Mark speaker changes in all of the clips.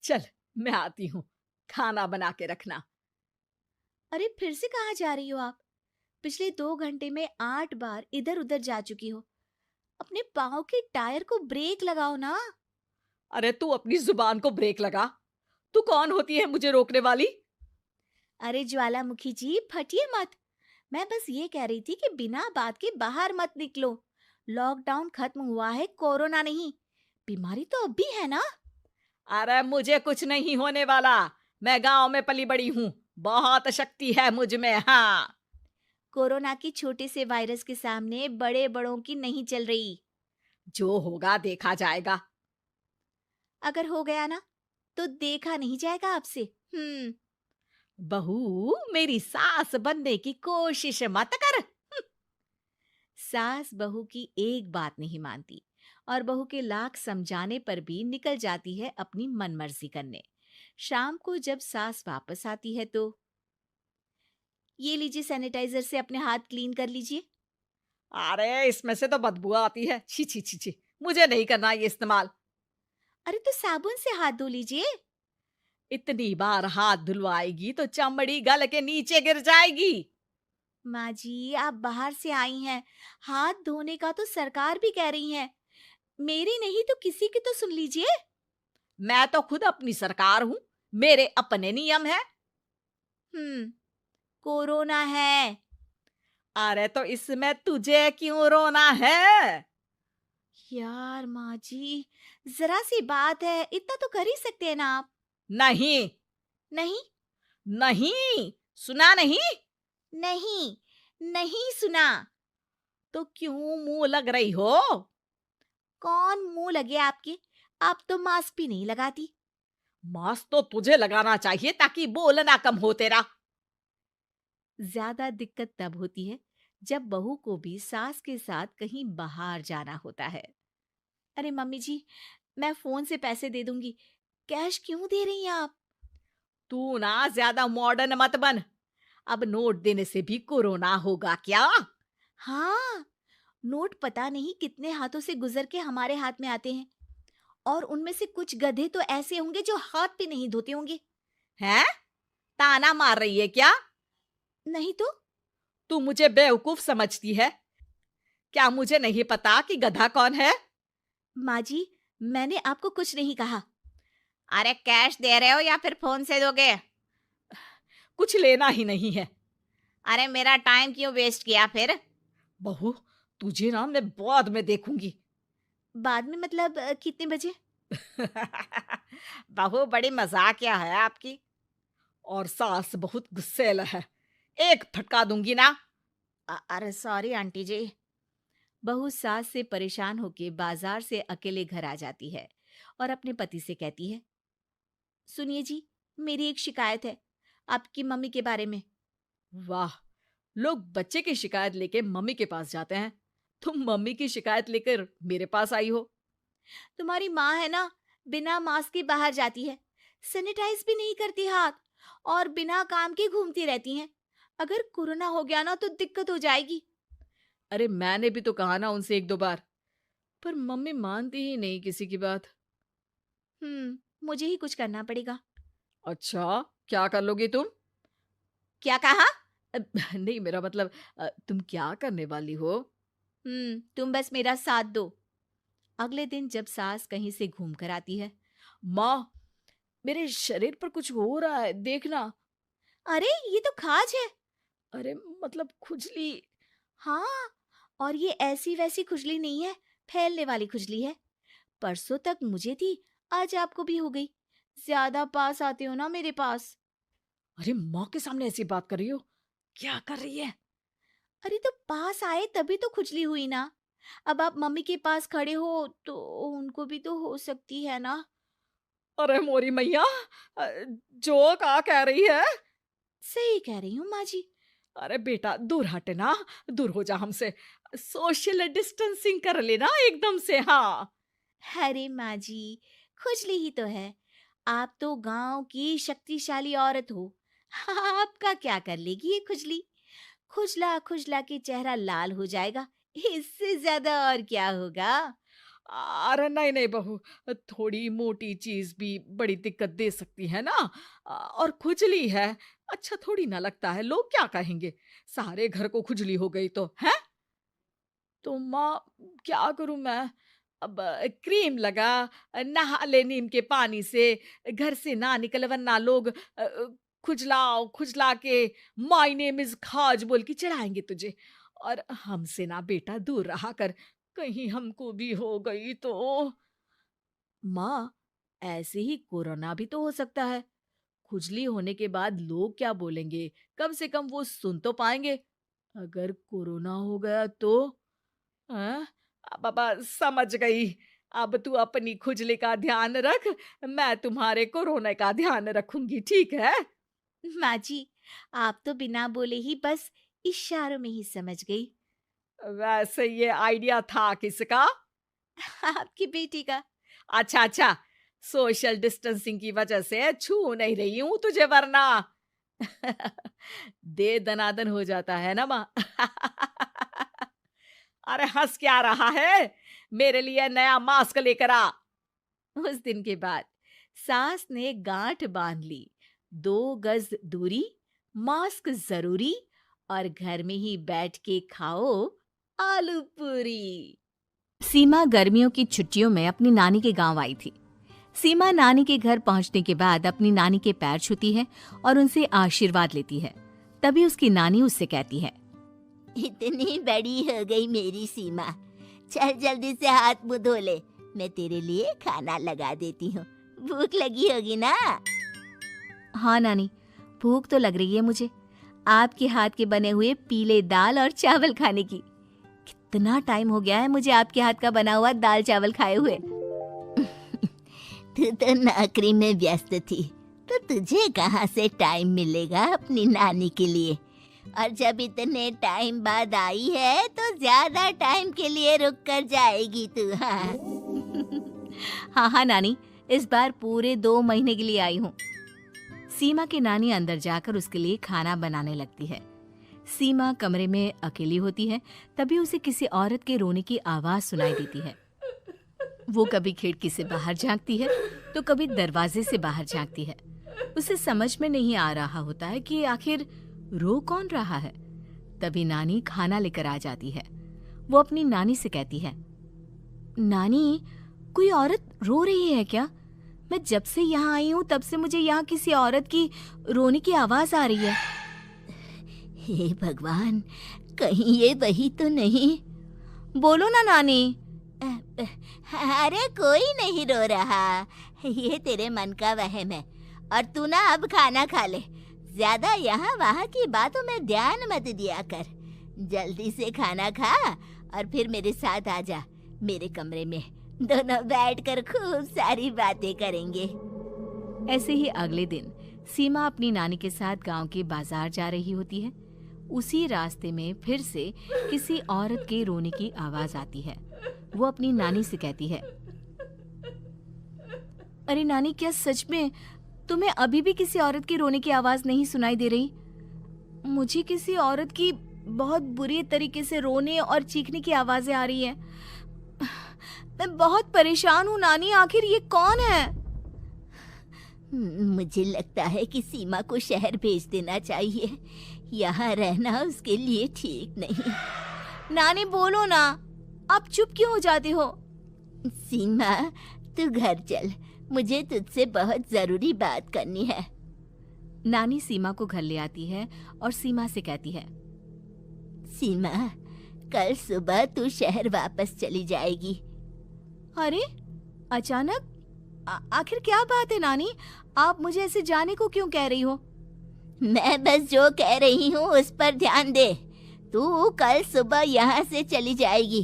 Speaker 1: चल, मैं आती हूँ, खाना बना के रखना।
Speaker 2: अरे फिर से कहाँ जा रही हो आप? पिछले 2 घंटे में 8 बार इधर उधर जा चुकी हो। अपने पाँव के टायर को ब्रेक लगाओ ना।
Speaker 1: अरे तू अपनी जुबान को ब्रेक लगा। तू कौन होती है मुझे रोकने वाली?
Speaker 2: अरे ज्वालामुखी जी, फटिए मत। मैं बस ये कह रही थी कि बिना बात के बाहर मत निकलो। लॉकडाउन खत्म हुआ है, कोरोना नहीं। बीमारी तो अब भी है ना।
Speaker 1: अरे मुझे कुछ नहीं होने वाला। मैं गांव में पली बड़ी हूँ। बहुत शक्ति है मुझ में, हाँ।
Speaker 2: कोरोना की छोटे से वायरस के सामने बड़े बड़ों की नहीं चल रही।
Speaker 1: जो होगा देखा जाएगा।
Speaker 2: अगर हो गया ना, तो देखा नहीं जाएगा आपसे। हम्म।
Speaker 1: बहू, मेरी सास बनने की कोशिश मत कर।
Speaker 2: सास बहू की एक बात नहीं मानती और बहू के लाख समझाने पर भी निकल जाती है अपनी मनमर्जी करने। शाम को जब सास वापस आती है तो, ये लीजिए सैनिटाइजर से अपने हाथ क्लीन कर लीजिए।
Speaker 1: अरे इसमें से तो बदबू आती है। छी छी छी छी। मुझे नहीं करना ये इस्तेमाल।
Speaker 2: अरे तो साबुन से हाथ धो लीजिए।
Speaker 1: इतनी बार हाथ धुलवाएगी तो चमड़ी गल के नीचे गिर जाएगी।
Speaker 2: माँ जी, आप बाहर से आई हैं, हाथ धोने का तो सरकार भी कह रही है। मेरी नहीं तो किसी की तो सुन लीजिए।
Speaker 1: मैं तो खुद अपनी सरकार हूँ। मेरे अपने नियम है।
Speaker 2: हम्म। कोरोना है।
Speaker 1: अरे तो इसमें तुझे क्यों रोना है?
Speaker 2: यार माँ जी, जरा सी बात है, इतना तो कर ही सकते हैं ना आप।
Speaker 1: नहीं।
Speaker 2: नहीं।
Speaker 1: नहीं। सुना नहीं?
Speaker 2: नहीं। नहीं सुना।
Speaker 1: तो क्यों मुंह लग रही हो?
Speaker 2: कौन मुंह लगे आपके? आप तो मास्क भी नहीं लगाती।
Speaker 1: मास्क तो तुझे लगाना चाहिए ताकि बोलना कम हो तेरा।
Speaker 2: ज्यादा दिक्कत तब होती है जब बहू को भी सास के साथ कहीं बाहर जाना होता है। अरे मम्मी जी, मैं फोन से पैसे दे दूंगी। कैश क्यों दे रही हैं आप?
Speaker 1: तू ना ज्यादा मॉडर्न मत बन। अब नोट देने से भी कोरोना होगा क्या?
Speaker 2: हाँ, नोट पता नहीं कितने हाथों से गुजर के हमारे हाथ में आते हैं, और उनमें से कुछ गधे तो ऐसे होंगे जो हाथ भी नहीं धोते होंगे।
Speaker 1: हैं? ताना मार रही है क्या?
Speaker 2: नहीं तो।
Speaker 1: तू मुझे बेवकूफ समझती है? क्या मुझे नहीं पता कि गधा कौन है?
Speaker 2: माँ जी, मैंने आपको कुछ नहीं कहा।
Speaker 1: अरे कैश दे रहे हो या फिर फोन से दोगे? कुछ लेना ही नहीं है।
Speaker 2: अरे मेरा टाइम क्यों वेस्ट किया फिर?
Speaker 1: बहू, तुझे ना मैं बाद में देखूंगी।
Speaker 2: बाद में मतलब कितने बजे?
Speaker 1: बहू बड़ी मजाकिया है आपकी। और सास बहुत गुस्सैल है। एक फटका दूंगी ना।
Speaker 2: अरे सॉरी आंटी जी। बहू सास से परेशान होके बाजार से अकेले घर आ जाती है और अपने पति से कहती है, सुनिए जी, मेरी एक शिकायत है आपकी मम्मी के बारे में।
Speaker 1: वाह, लोग बच्चे की शिकायत लेके मम्मी के पास जाते हैं। तुम मम्मी की शिकायत लेकर मेरे पास आई हो।
Speaker 2: तुम्हारी माँ है ना, बिना मास्क के बाहर जाती है, सैनिटाइज भी नहीं करती हाथ, और बिना काम के घूमती रहती हैं। अगर कोरोना हो गया ना तो दिक्कत हो जाएगी।
Speaker 1: अरे मैंने भी तो कहा ना उनसे एक दो बार, पर मम्मी मानती ही नहीं किसी की बात।
Speaker 2: मुझे ही कुछ करना पड़ेगा।
Speaker 1: अच्छा, क्या कर लोगी तुम?
Speaker 2: क्या कहा?
Speaker 1: नहीं, मेरा मतलब तुम क्या करने वाली हो?
Speaker 2: तुम बस मेरा साथ दो। अगले दिन जब सास कहीं से घूम कर आती है।
Speaker 1: माँ, मेरे शरीर पर कुछ हो रहा है, देखना।
Speaker 2: अरे ये तो खाज है।
Speaker 1: अरे मतलब खुजली।
Speaker 2: हाँ, और ये ऐसी वैसी खुजली नहीं है, फैलने वाली खुजली है। परसों तक मुझे थी, आज आपको भी हो गई। ज्यादा पास आते हो ना मेरे पास।
Speaker 1: अरे माँ के सामने ऐसी बात कर रही हो? क्या कर रही है?
Speaker 2: अरे तो पास आए तभी तो खुजली हुई ना। अब आप मम्मी के पास खड़े हो तो उनको भी तो हो सकती है ना।
Speaker 1: अरे मोरी मैया, अ, जो का कह रही है?
Speaker 2: सही कह रही हूँ माँ जी।
Speaker 1: अरे बेटा दूर हटे ना। दूर हो जा हमसे। सोशल डिस्टेंसिंग कर लेना एकदम से, हाँ।
Speaker 2: अरे माँ जी, खुजली ही तो है। आप तो गांव की शक्तिशाली औरत हो। आपका क्या कर लेगी ये खुजली? खुजला खुजला के चेहरा लाल हो जाएगा। इससे ज्यादा और क्या होगा?
Speaker 1: अरे नहीं नहीं बहू, थोड़ी मोटी चीज भी बड़ी दिक्कत दे सकती है ना। और खुजली है, अच्छा थोड़ी ना लगता है, लोग क्या कहेंगे। सारे घर को खुजली हो गई तो है। तो माँ, क्या करूं मैं। अब क्रीम लगा, नहा ले नीम के पानी से, घर से ना निकल वरना लोग खुजलाओ खुजला के माय नेम इज खाज बोल के चढ़ाएंगे तुझे। और हमसे ना बेटा दूर रहा कर, कहीं हमको भी हो गई तो। माँ, ऐसे ही कोरोना भी तो हो सकता है। खुजली होने के बाद लोग क्या बोलेंगे, कम से कम वो सुन तो पाएंगे। अगर कोरोना हो गया तो। हाँ, बाबा समझ गई। अब तू अपनी खुजली का ध्यान रख, मैं तुम्हारे कोरोना का ध्यान रखूंगी, ठीक है।
Speaker 2: माँ जी, आप तो बिना बोले ही बस इशारों में ही समझ गई।
Speaker 1: वैसे ये आइडिया था किसका।
Speaker 2: आपकी बेटी का।
Speaker 1: अच्छा अच्छा, सोशल डिस्टेंसिंग की वजह से छू नहीं रही हूं तुझे वरना। दे दनादन हो जाता है ना माँ। अरे हंस क्या रहा है, मेरे लिए नया मास्क लेकर आ।
Speaker 2: उस दिन के बाद सास ने गांठ बांध ली। 2 गज दूरी, मास्क जरूरी, और घर में ही बैठ के खाओ आलू पूरी। सीमा गर्मियों की छुट्टियों में अपनी नानी के गांव आई थी। सीमा नानी के घर पहुंचने के बाद अपनी नानी के पैर छूती है और उनसे आशीर्वाद लेती है। तभी उसकी नानी उससे कहती है,
Speaker 3: इतनी बड़ी हो गई मेरी सीमा, चल जल्दी से हाथ मुंह धो ले, मैं तेरे लिए खाना लगा देती हूँ। भूख लगी होगी ना।
Speaker 2: हाँ नानी, भूख तो लग रही है मुझे, आपके हाथ के बने हुए पीले दाल और चावल खाने की। कितना टाइम हो गया है मुझे आपके हाथ का बना हुआ दाल चावल खाए हुए।
Speaker 3: तू तो नौकरी में व्यस्त थी, तो तुझे कहाँ से टाइम मिलेगा अपनी नानी के लिए। और जब इतने टाइम बाद आई है तो ज्यादा टाइम के लिए रुक कर जाएगी तू। हाँ
Speaker 2: हाँ हाँ नानी, इस बार पूरे 2 महीने के लिए आई हूँ। सीमा की नानी अंदर जाकर उसके लिए खाना बनाने लगती है। सीमा कमरे में अकेली होती है, तभी उसे किसी औरत के रोने की आवाज सुनाई देती है। वो कभी खिड़की से बाहर झांकती है तो कभी दरवाजे से बाहर झांकती है। उसे समझ में नहीं आ रहा होता है कि आखिर रो कौन रहा है। तभी नानी खाना लेकर आ जाती है। वो अपनी नानी से कहती है, नानी, कोई औरत रो रही है क्या? मैं जब से यहाँ आई हूँ तब से मुझे यहाँ किसी औरत की रोने की आवाज आ रही है।
Speaker 3: हे भगवान, कहीं ये वही तो नहीं।
Speaker 2: बोलो ना नानी।
Speaker 3: अरे कोई नहीं रो रहा, ये तेरे मन का वहम है। और तू ना अब खाना खा ले, ज्यादा यहाँ वहाँ की बातों में ध्यान मत दिया कर। जल्दी से खाना खा और फिर मेरे साथ आ जा मेरे कमरे में, दोनों बैठकर खूब सारी बातें करेंगे।
Speaker 2: ऐसे ही अगले दिन सीमा अपनी नानी के साथ गांव के बाजार जा रही होती है। उसी रास्ते में फिर से किसी औरत के रोने की आवाज आती है। वो अपनी नानी से कहती है, अरे नानी, क्या सच में तुम्हें अभी भी किसी औरत के रोने की आवाज नहीं सुनाई दे रही? मुझे किसी औरत की बहुत बुरी तरीके से रोने और चीखने की आवाजें आ रही हैं। मैं बहुत परेशान हूँ नानी, आखिर ये कौन है?
Speaker 3: मुझे लगता है कि सीमा को शहर भेज देना चाहिए, यहाँ रहना उसके लिए ठीक नहीं।
Speaker 2: नानी बोलो ना, आप चुप क्यों हो जाते हो?
Speaker 3: सीमा, तू घर चल, मुझे तुझसे बहुत जरूरी बात करनी है।
Speaker 2: नानी सीमा को घर ले आती है और सीमा से कहती है,
Speaker 3: सीमा, कल सुबह तू शहर वापस चली जाएगी।
Speaker 2: अरे अचानक? आखिर क्या बात है नानी, आप मुझे ऐसे जाने को क्यों कह रही हो?
Speaker 3: मैं बस जो कह रही हूँ उस पर ध्यान दे। तू कल सुबह यहाँ से चली जाएगी,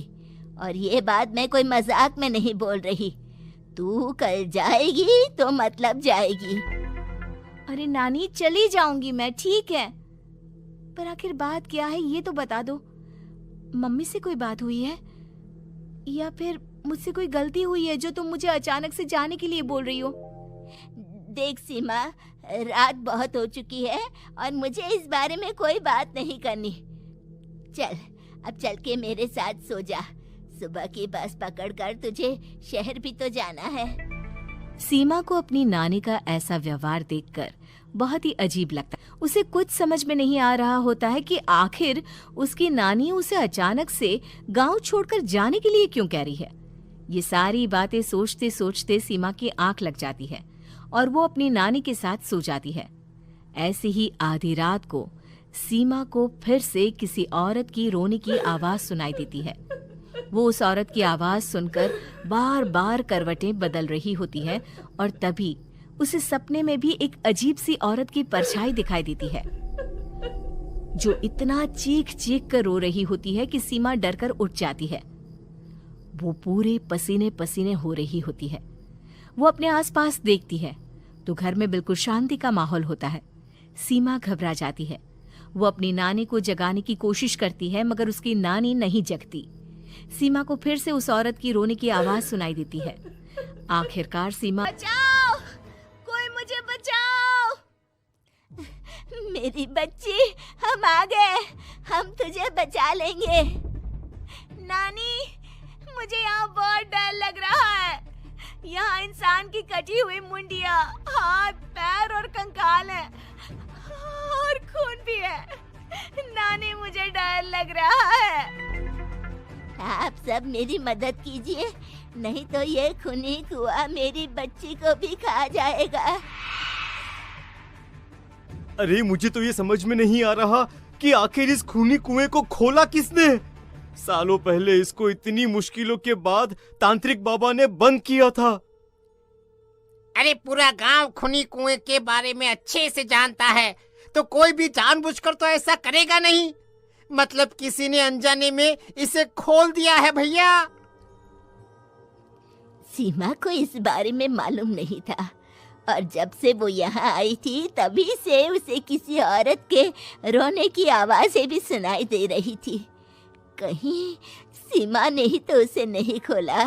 Speaker 3: और ये बात मैं कोई मजाक में नहीं बोल रही। तू कल जाएगी तो मतलब जाएगी।
Speaker 2: अरे नानी, चली जाऊंगी मैं, ठीक है, पर आखिर बात क्या है ये तो बता दो। मम्मी से कोई बात हुई है या फिर मुझसे कोई गलती हुई है जो तुम मुझे अचानक से जाने के लिए बोल रही हो?
Speaker 3: देख सीमा, रात बहुत हो चुकी है और मुझे इस बारे में कोई बात नहीं करनी। चल, अब चल के मेरे साथ सो जा। सुबह की बस पकड़कर तुझे शहर भी तो जाना है।
Speaker 2: सीमा को अपनी नानी का ऐसा व्यवहार देखकर बहुत ही अजीब लगता है। उसे कुछ समझ में नहीं आ रहा होता है कि आखिर उसकी नानी उसे अचानक से गांव छोड़कर जाने के लिए क्यों कह रही है। ये सारी बातें सोचते सोचते सीमा की आंख लग जाती है और वो अपनी नानी के साथ सो जाती है। ऐसी ही आधी रात को सीमा को फिर से किसी औरत की रोने की आवाज सुनाई देती है। वो उस औरत की आवाज सुनकर बार बार करवटें बदल रही होती है और तभी उसे सपने में भी एक अजीब सी औरत की परछाई दिखाई देती है जो इतना चीख चीख कर रो रही होती है कि सीमा डरकर उठ जाती है। वो पूरे पसीने पसीने हो रही होती है। वो अपने आसपास देखती है तो घर में बिल्कुल शांति का माहौल होता है। सीमा घबरा जाती है। वो अपनी नानी को जगाने की कोशिश करती है मगर उसकी नानी नहीं जगती। सीमा को फिर से उस औरत की रोने की आवाज सुनाई देती है। आखिरकार सीमा,
Speaker 3: बचाओ, कोई मुझे बचाओ। मेरी बच्ची, हम आ गए, हम तुझे बचा लेंगे। नानी, मुझे यहाँ बहुत डर लग रहा है। यहाँ इंसान की कटी हुई मुंडिया, हाथ, पैर और कंकाल है और खून भी है। नानी, मुझे डर लग रहा है। आप सब मेरी मदद कीजिए, नहीं तो ये खूनी कुआं मेरी बच्ची को भी खा जाएगा।
Speaker 4: अरे मुझे तो ये समझ में नहीं आ रहा कि आखिर इस खूनी कुएं को खोला किसने। सालों पहले इसको इतनी मुश्किलों के बाद तांत्रिक बाबा ने बंद किया था।
Speaker 5: अरे पूरा गांव खूनी कुएं के बारे में अच्छे से जानता है, तो कोई भी जानबूझकर तो ऐसा करेगा नहीं। मतलब किसी ने अनजाने में इसे खोल दिया है भैया।
Speaker 3: सीमा को इस बारे में मालूम नहीं था और जब से वो यहाँ आई थी तभी से उसे किसी औरत के रोने की आवाजें भी सुनाई दे रही थी। कहीं सीमा ने ही तो उसे नहीं खोला।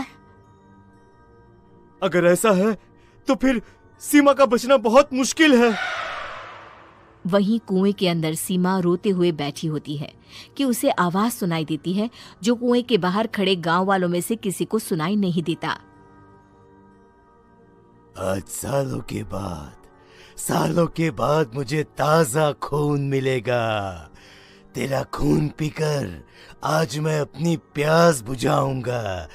Speaker 4: अगर ऐसा है तो फिर सीमा का बचना बहुत मुश्किल है।
Speaker 2: वहीं कुएं के अंदर सीमा रोते हुए बैठी होती है कि उसे आवाज सुनाई देती है जो कुएं के बाहर खड़े गांव वालों में से किसी को सुनाई नहीं देता।
Speaker 4: आज सालों के बाद मुझे ताजा खून मिलेगा। तेरा खून पीकर आज मैं अपनी प्यास बुझाऊंगा।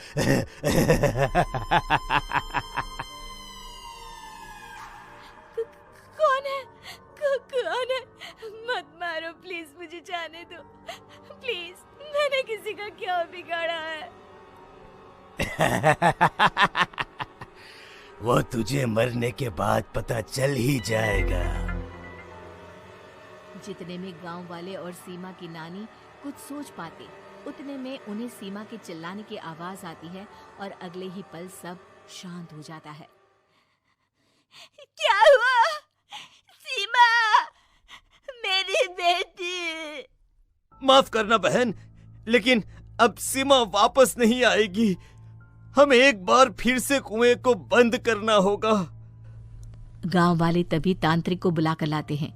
Speaker 3: कौन है? मत मारो प्लीज, मुझे जाने दो प्लीज। मैंने किसी का क्या बिगाड़ा है?
Speaker 4: वो तुझे मरने के बाद पता चल ही जाएगा।
Speaker 2: जितने में गांव वाले और सीमा की नानी कुछ सोच पाते उतने में उन्हें सीमा के चिल्लाने की आवाज आती है और अगले ही पल सब शांत हो जाता है।
Speaker 3: क्या हुआ? सीमा, मेरी बेटी।
Speaker 4: माफ करना बहन, लेकिन अब सीमा वापस नहीं आएगी। हमें एक बार फिर से कुएं को बंद करना होगा।
Speaker 2: गांव वाले तभी तांत्रिक को बुलाकर लाते हैं।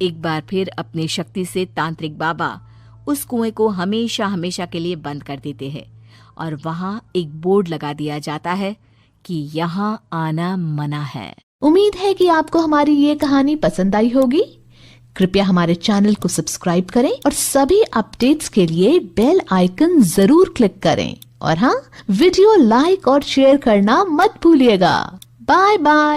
Speaker 2: एक बार फिर अपनी शक्ति से तांत्रिक बाबा उस कुएं को हमेशा हमेशा के लिए बंद कर देते हैं और वहां एक बोर्ड लगा दिया जाता है कि यहाँ आना मना है।
Speaker 6: उम्मीद है कि आपको हमारी ये कहानी पसंद आई होगी। कृपया हमारे चैनल को सब्सक्राइब करें और सभी अपडेट्स के लिए बेल आइकन जरूर क्लिक करें और हाँ, वीडियो लाइक और शेयर करना मत भूलिएगा। Bye bye.